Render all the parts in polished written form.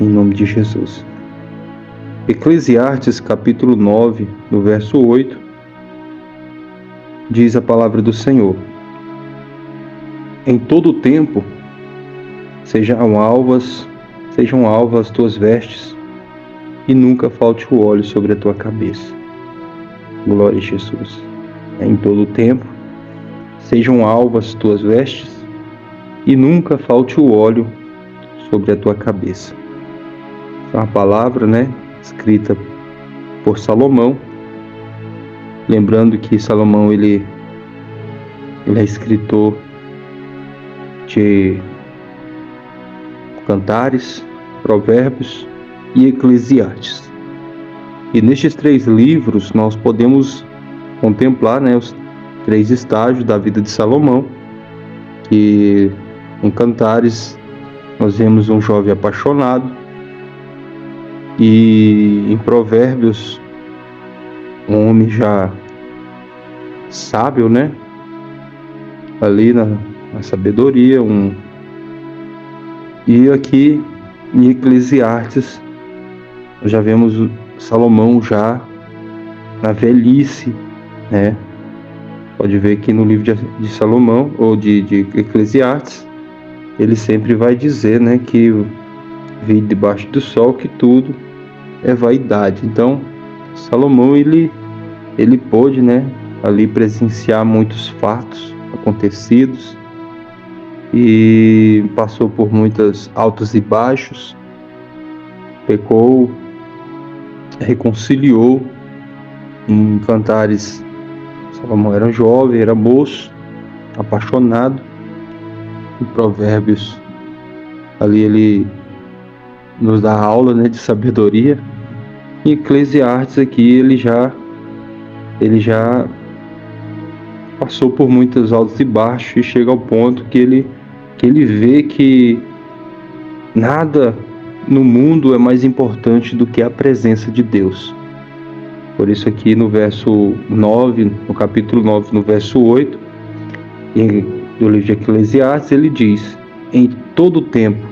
em nome de Jesus. Eclesiastes capítulo 9, no verso 8, diz a palavra do Senhor: em todo tempo sejam alvas tuas vestes, e nunca falte o óleo sobre a tua cabeça. Glória a Jesus. Em todo tempo sejam alvas tuas vestes, e nunca falte o óleo sobre a tua cabeça. É uma palavra, escrita por Salomão. Lembrando que Salomão ele é escritor de Cantares, Provérbios e Eclesiastes. E nestes 3 livros nós podemos contemplar, os 3 estágios da vida de Salomão, que em Cantares nós vemos um jovem apaixonado, e em Provérbios um homem já sábio, ali na sabedoria, e aqui em Eclesiastes nós já vemos Salomão já na velhice, Pode ver que no livro de Salomão, ou de Eclesiastes, ele sempre vai dizer, que vive debaixo do sol que tudo é vaidade. Então, Salomão, ele pôde, ali presenciar muitos fatos acontecidos, e passou por muitos altos e baixos, pecou, reconciliou. Em Cantares, Salomão era jovem, era moço, apaixonado. Em Provérbios, ali ele nos dá aula, de sabedoria. Em Eclesiastes aqui ele já passou por muitos altos e baixos, e chega ao ponto que ele vê que nada no mundo é mais importante do que a presença de Deus. Por isso aqui no verso 9, no capítulo 9, no verso 8, do livro de Eclesiastes, ele diz: em todo tempo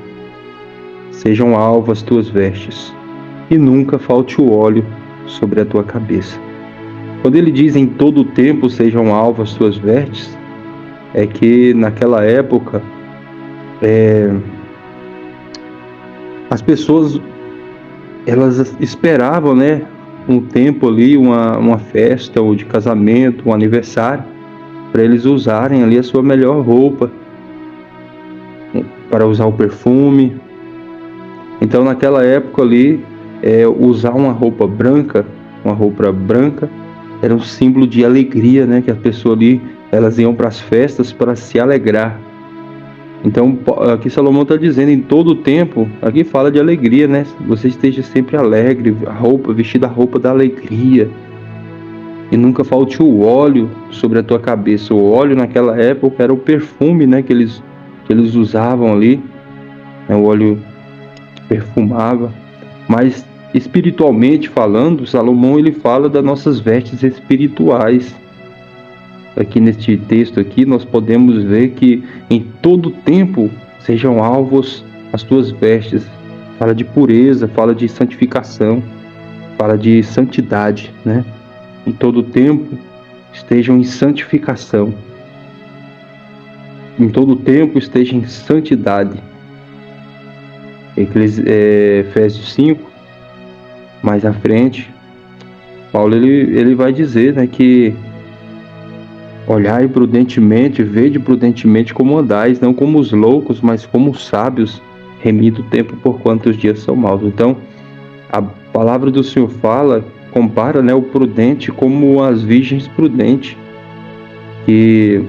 sejam alvas tuas vestes, e nunca falte o óleo sobre a tua cabeça. Quando ele diz em todo tempo sejam alvas tuas vestes, é que naquela época as pessoas elas esperavam, um tempo ali, uma festa ou de casamento, um aniversário, para eles usarem ali a sua melhor roupa, para usar o perfume. Então naquela época ali, usar uma roupa branca era um símbolo de alegria, que as pessoas ali, elas iam para as festas para se alegrar. Então aqui Salomão está dizendo, em todo o tempo, aqui fala de alegria, você esteja sempre alegre, vestida a roupa da alegria, e nunca falte o óleo sobre a tua cabeça. O óleo naquela época era o perfume, que eles usavam ali, o óleo perfumava. Mas espiritualmente falando, Salomão ele fala das nossas vestes espirituais. Aqui neste texto aqui nós podemos ver que em todo tempo sejam alvos as tuas vestes. Fala de pureza, fala de santificação, fala de santidade, Em todo tempo estejam em santificação. Em todo tempo estejam em santidade. Efésios 5, mais à frente, Paulo ele vai dizer, que olhai prudentemente, vede prudentemente como andais, não como os loucos, mas como os sábios, remido o tempo por quanto os dias são maus. Então, a palavra do Senhor compara, o prudente como as virgens prudentes, que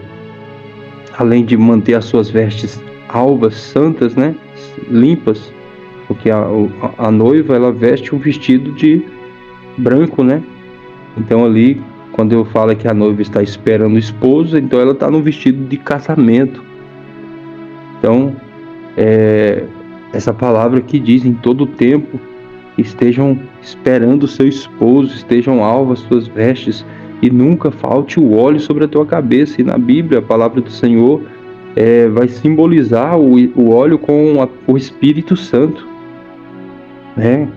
além de manter as suas vestes alvas, santas, limpas, porque a noiva ela veste um vestido de branco, Então ali, quando eu falo que a noiva está esperando o esposo, então ela está no vestido de casamento. Então, essa palavra que diz em todo tempo estejam esperando o seu esposo, estejam alvas suas vestes, e nunca falte o óleo sobre a tua cabeça. E na Bíblia, a palavra do Senhor vai simbolizar o óleo com o Espírito Santo. né?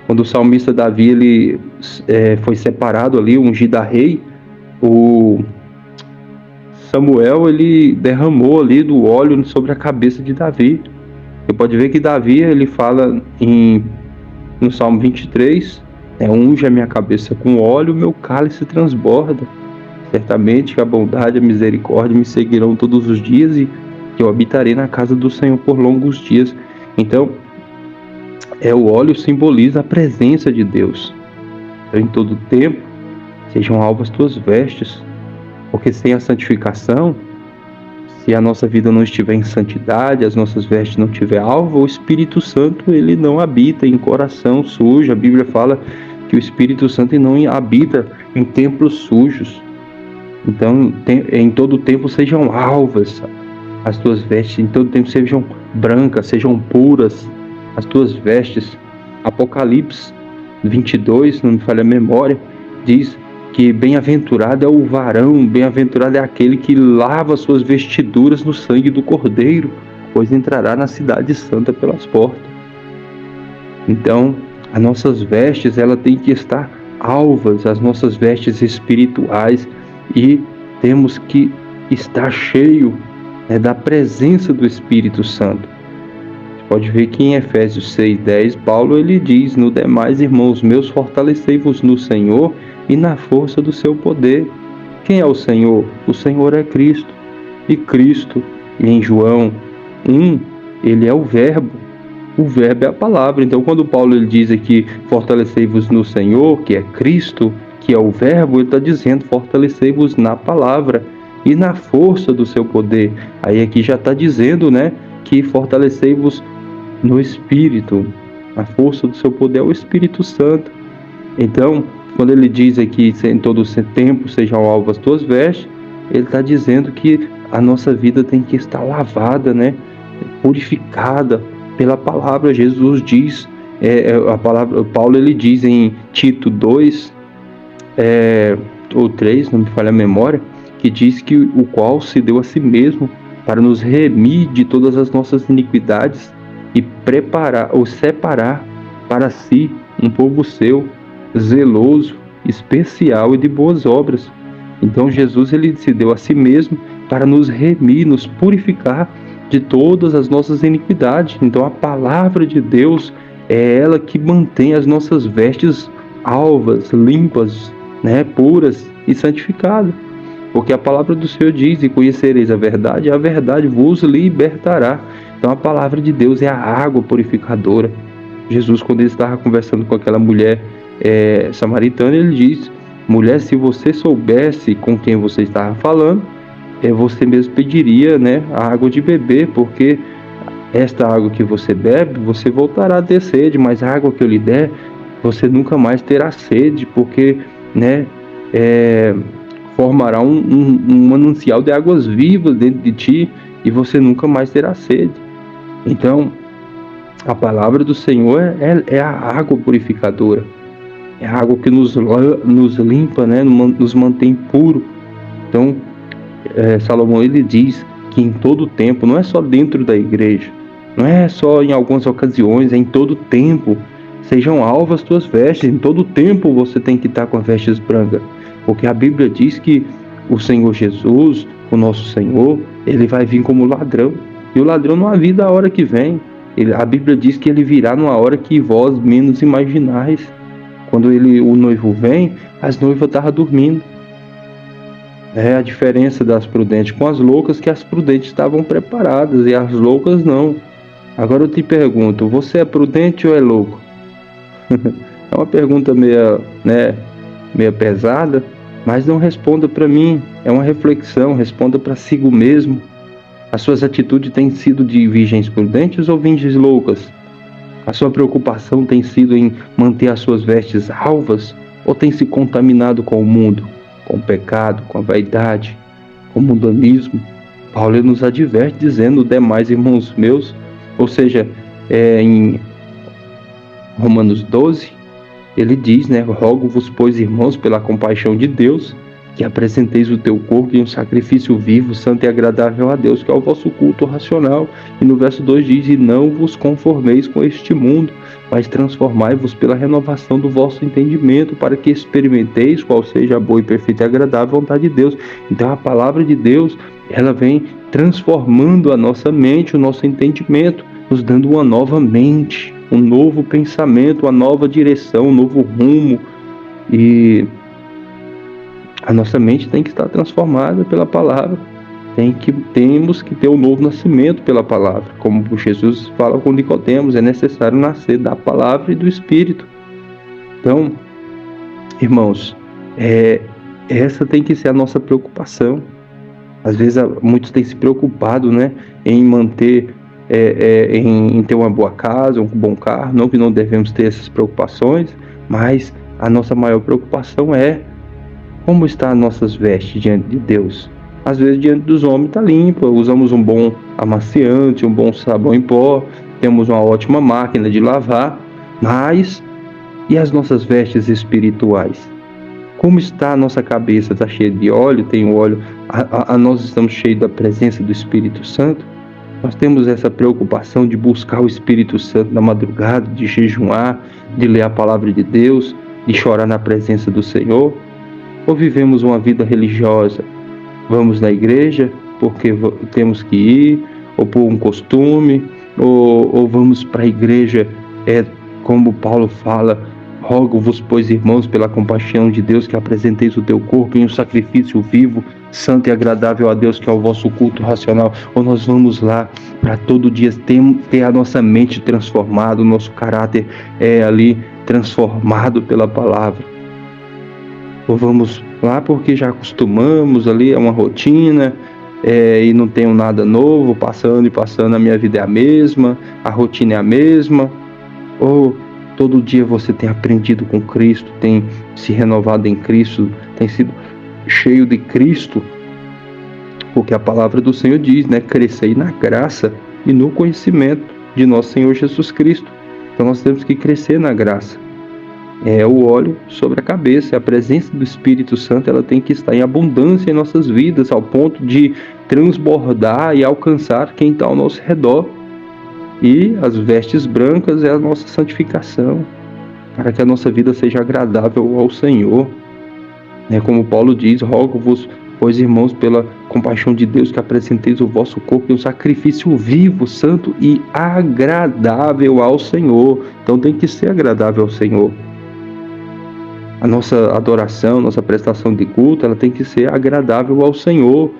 Quando o salmista Davi ele foi separado ali, ungido a rei, o Samuel ele derramou ali do óleo sobre a cabeça de Davi. Você pode ver que Davi ele fala no Salmo 23, unge a minha cabeça com óleo, meu cálice transborda. Certamente que a bondade e a misericórdia me seguirão todos os dias e que eu habitarei na casa do Senhor por longos dias. Então, o óleo simboliza a presença de Deus. Então, em todo tempo, sejam alvas tuas vestes, porque sem a santificação, se a nossa vida não estiver em santidade, as nossas vestes não tiver alvo, o Espírito Santo ele não habita em coração sujo. A Bíblia fala que o Espírito Santo não habita em templos sujos. Então, em todo tempo sejam alvas as tuas vestes, em todo tempo sejam brancas, sejam puras as tuas vestes. Apocalipse 22, não me falha a memória, diz que bem-aventurado é o varão, bem-aventurado é aquele que lava suas vestiduras no sangue do Cordeiro, pois entrará na cidade santa pelas portas. Então, as nossas vestes, ela tem que estar alvas, as nossas vestes espirituais, e temos que estar cheio da presença do Espírito Santo. Você pode ver que em Efésios 6:10, Paulo ele diz: no demais, irmãos meus, fortalecei-vos no Senhor e na força do seu poder. Quem é o Senhor? O Senhor é Cristo. E Cristo, em João 1, ele é o Verbo. O Verbo é a palavra. Então, quando Paulo ele diz aqui, fortalecei-vos no Senhor, que é Cristo, que é o Verbo, ele está dizendo, fortalecei-vos na palavra e na força do seu poder. Aí aqui já está dizendo, que fortalecei-vos no Espírito. A força do seu poder é o Espírito Santo. Então, quando ele diz aqui, em todo o tempo sejam alvas tuas vestes, ele está dizendo que a nossa vida tem que estar lavada, purificada pela palavra. Jesus diz, a palavra, Paulo ele diz em Tito 2, ou 3, não me falha a memória, que diz que o qual se deu a si mesmo para nos remir de todas as nossas iniquidades e preparar ou separar para si um povo seu, zeloso, especial e de boas obras. Então Jesus ele se deu a si mesmo para nos remir, nos purificar de todas as nossas iniquidades. Então a palavra de Deus é ela que mantém as nossas vestes alvas, limpas, puras e santificadas. Porque a palavra do Senhor diz: e conhecereis a verdade vos libertará. Então a palavra de Deus é a água purificadora. Jesus, quando ele estava conversando com aquela mulher samaritana, ele diz: mulher, se você soubesse com quem você estava falando, você mesmo pediria a água de beber, porque esta água que você bebe, você voltará a ter sede, mas a água que eu lhe der, você nunca mais terá sede, porque formará um manancial de águas vivas dentro de ti, e você nunca mais terá sede. Então, a palavra do Senhor é a água purificadora, é a água que nos limpa, nos mantém puro. Então, Salomão ele diz que em todo tempo, não é só dentro da igreja, não é só em algumas ocasiões, é em todo tempo, sejam alvas tuas vestes. Em todo tempo você tem que estar com as vestes brancas, porque a Bíblia diz que o Senhor Jesus, o nosso Senhor, ele vai vir como ladrão, e o ladrão não avisa a hora que vem. A Bíblia diz que ele virá numa hora que vós menos imaginais. Quando o noivo vem, as noivas estavam dormindo. A diferença das prudentes com as loucas, que as prudentes estavam preparadas e as loucas não. Agora eu te pergunto, você é prudente ou é louco? É uma pergunta meio pesada, mas não responda para mim, é uma reflexão, responda para si mesmo. As suas atitudes têm sido de virgens prudentes ou virgens loucas? A sua preocupação tem sido em manter as suas vestes alvas, ou tem se contaminado com o mundo, com o pecado, com a vaidade, com o mundanismo? Paulo nos adverte dizendo: demais, irmãos meus, ou seja, em Romanos 12, ele diz, rogo-vos, pois, irmãos, pela compaixão de Deus, que apresenteis o teu corpo em um sacrifício vivo, santo e agradável a Deus, que é o vosso culto racional. E no verso 2 diz: e não vos conformeis com este mundo, mas transformai-vos pela renovação do vosso entendimento, para que experimenteis qual seja a boa e perfeita e agradável vontade de Deus. Então a palavra de Deus, ela vem transformando a nossa mente, o nosso entendimento, nos dando uma nova mente, um novo pensamento, uma nova direção, um novo rumo. E a nossa mente tem que estar transformada pela palavra. Temos que ter um novo nascimento pela palavra. Como Jesus fala com Nicodemos, é necessário nascer da palavra e do Espírito. Então, irmãos, essa tem que ser a nossa preocupação. Às vezes muitos têm se preocupado, né, em manter, em ter uma boa casa, um bom carro. Não que não devemos ter essas preocupações, mas a nossa maior preocupação é como estão as nossas vestes diante de Deus. Às vezes diante dos homens está limpa, usamos um bom amaciante, um bom sabão em pó, temos uma ótima máquina de lavar, mas e as nossas vestes espirituais? Como está a nossa cabeça? Está cheia de óleo? Tem óleo? Nós estamos cheios da presença do Espírito Santo? Nós temos essa preocupação de buscar o Espírito Santo na madrugada, de jejuar, de ler a palavra de Deus, de chorar na presença do Senhor? Ou vivemos uma vida religiosa? Vamos na igreja porque temos que ir, ou por um costume, ou vamos para a igreja, como Paulo fala, rogo-vos, pois, irmãos, pela compaixão de Deus, que apresenteis o teu corpo em um sacrifício vivo, santo e agradável a Deus, que é o vosso culto racional. Ou nós vamos lá para todo dia ter a nossa mente transformada, o nosso caráter ali transformado pela palavra. Ou vamos lá porque já acostumamos ali, é uma rotina, e não tenho nada novo, passando e passando, a minha vida é a mesma, a rotina é a mesma. Ou todo dia você tem aprendido com Cristo, tem se renovado em Cristo, tem sido cheio de Cristo, porque a palavra do Senhor diz, né? Crescei na graça e no conhecimento de nosso Senhor Jesus Cristo. Então nós temos que crescer na graça. É o óleo sobre a cabeça. A presença do Espírito Santo, ela tem que estar em abundância em nossas vidas, ao ponto de transbordar e alcançar quem está ao nosso redor. E as vestes brancas é a nossa santificação, para que a nossa vida seja agradável ao Senhor. Como Paulo diz, rogo-vos, pois, irmãos, pela compaixão de Deus, que apresenteis o vosso corpo em um sacrifício vivo, santo e agradável ao Senhor. Então tem que ser agradável ao Senhor. A nossa adoração, nossa prestação de culto, ela tem que ser agradável ao Senhor.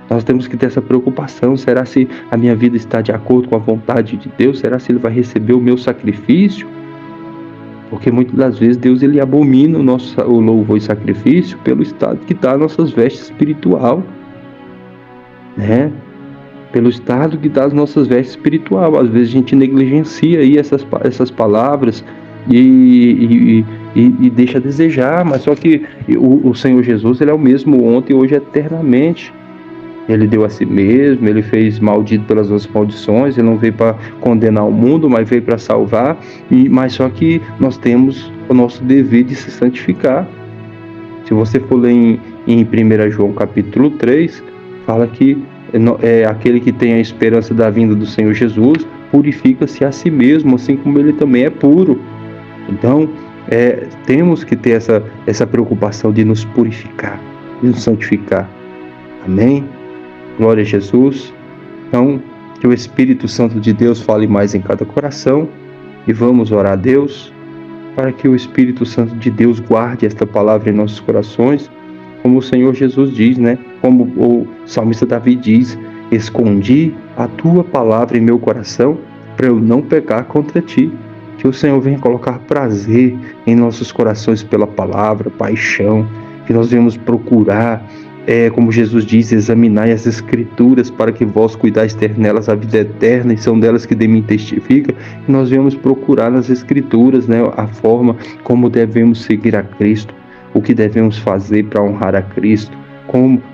Nós temos que ter essa preocupação. Será se a minha vida está de acordo com a vontade de Deus? Será se Ele vai receber o meu sacrifício? Porque muitas das vezes Deus, Ele abomina o louvor e sacrifício pelo estado que está as nossas vestes espiritual. Pelo estado que está as nossas vestes espiritual. Às vezes a gente negligencia aí essas palavras e deixa a desejar, mas só que o Senhor Jesus, Ele é o mesmo ontem, hoje, eternamente. Ele deu a si mesmo, Ele fez maldito pelas nossas maldições, Ele não veio para condenar o mundo, mas veio para salvar, mas só que nós temos o nosso dever de se santificar. Se você for ler em 1 João capítulo 3, fala que aquele que tem a esperança da vinda do Senhor Jesus, purifica-se a si mesmo, assim como Ele também é puro. Então, temos que ter essa preocupação de nos purificar, de nos santificar. Amém? Glória a Jesus. Então, que o Espírito Santo de Deus fale mais em cada coração, e vamos orar a Deus para que o Espírito Santo de Deus guarde esta palavra em nossos corações, como o Senhor Jesus diz, como o salmista Davi diz: escondi a tua palavra em meu coração para eu não pecar contra ti. Que o Senhor venha colocar prazer em nossos corações pela palavra, paixão, que nós venhamos procurar, como Jesus diz, examinai as Escrituras para que vós cuidais ter nelas a vida eterna, e são delas que de mim testifica. Que nós venhamos procurar nas Escrituras, a forma como devemos seguir a Cristo, o que devemos fazer para honrar a Cristo,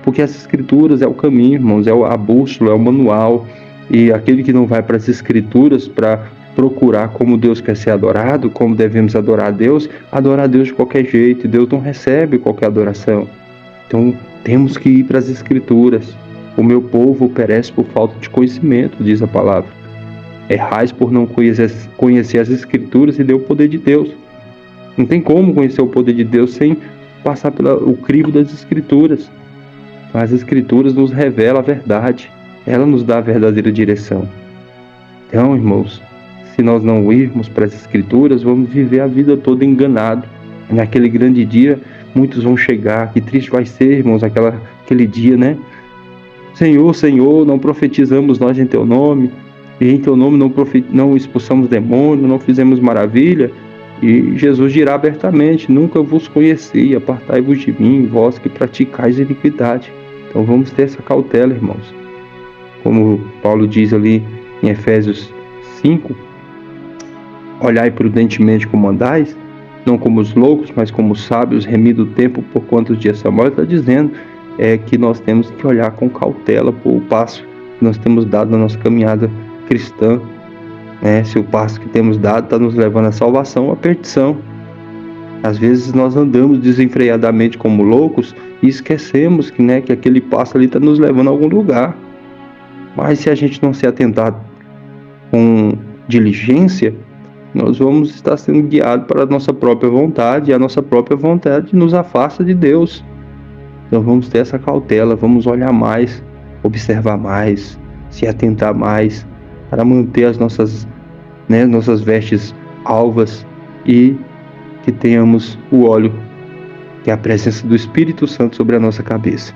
porque as Escrituras é o caminho, irmãos, é a bússola, é o manual, e aquele que não vai para as Escrituras para procurar como Deus quer ser adorado, como devemos adorar a Deus de qualquer jeito. Deus não recebe qualquer adoração. Então temos que ir para as Escrituras. O meu povo perece por falta de conhecimento, diz a palavra. Errais por não conhecer as Escrituras e deu o poder de Deus. Não tem como conhecer o poder de Deus sem passar pelo crivo das Escrituras. As Escrituras nos revelam a verdade. Ela nos dá a verdadeira direção. Então, irmãos, se nós não irmos para as Escrituras, vamos viver a vida toda enganado. Naquele grande dia, muitos vão chegar. Que triste vai ser, irmãos, aquele dia, né? Senhor, Senhor, não profetizamos nós em Teu nome, e em Teu nome não expulsamos demônio, não fizemos maravilha. E Jesus dirá abertamente: nunca vos conheci, apartai-vos de mim, vós que praticais iniquidade. Então vamos ter essa cautela, irmãos. Como Paulo diz ali em Efésios 5, olhai prudentemente como andais, não como os loucos, mas como os sábios, remindo o tempo por quantos dias são. Samuel está dizendo que nós temos que olhar com cautela por o passo que nós temos dado na nossa caminhada cristã. Se o passo que temos dado está nos levando à salvação ou à perdição. Às vezes nós andamos desenfreadamente como loucos e esquecemos que aquele passo ali está nos levando a algum lugar. Mas se a gente não se atentar com diligência, nós vamos estar sendo guiados para a nossa própria vontade, e a nossa própria vontade nos afasta de Deus. Então vamos ter essa cautela, vamos olhar mais, observar mais, se atentar mais, para manter as nossas vestes alvas e que tenhamos o óleo, que é a presença do Espírito Santo sobre a nossa cabeça.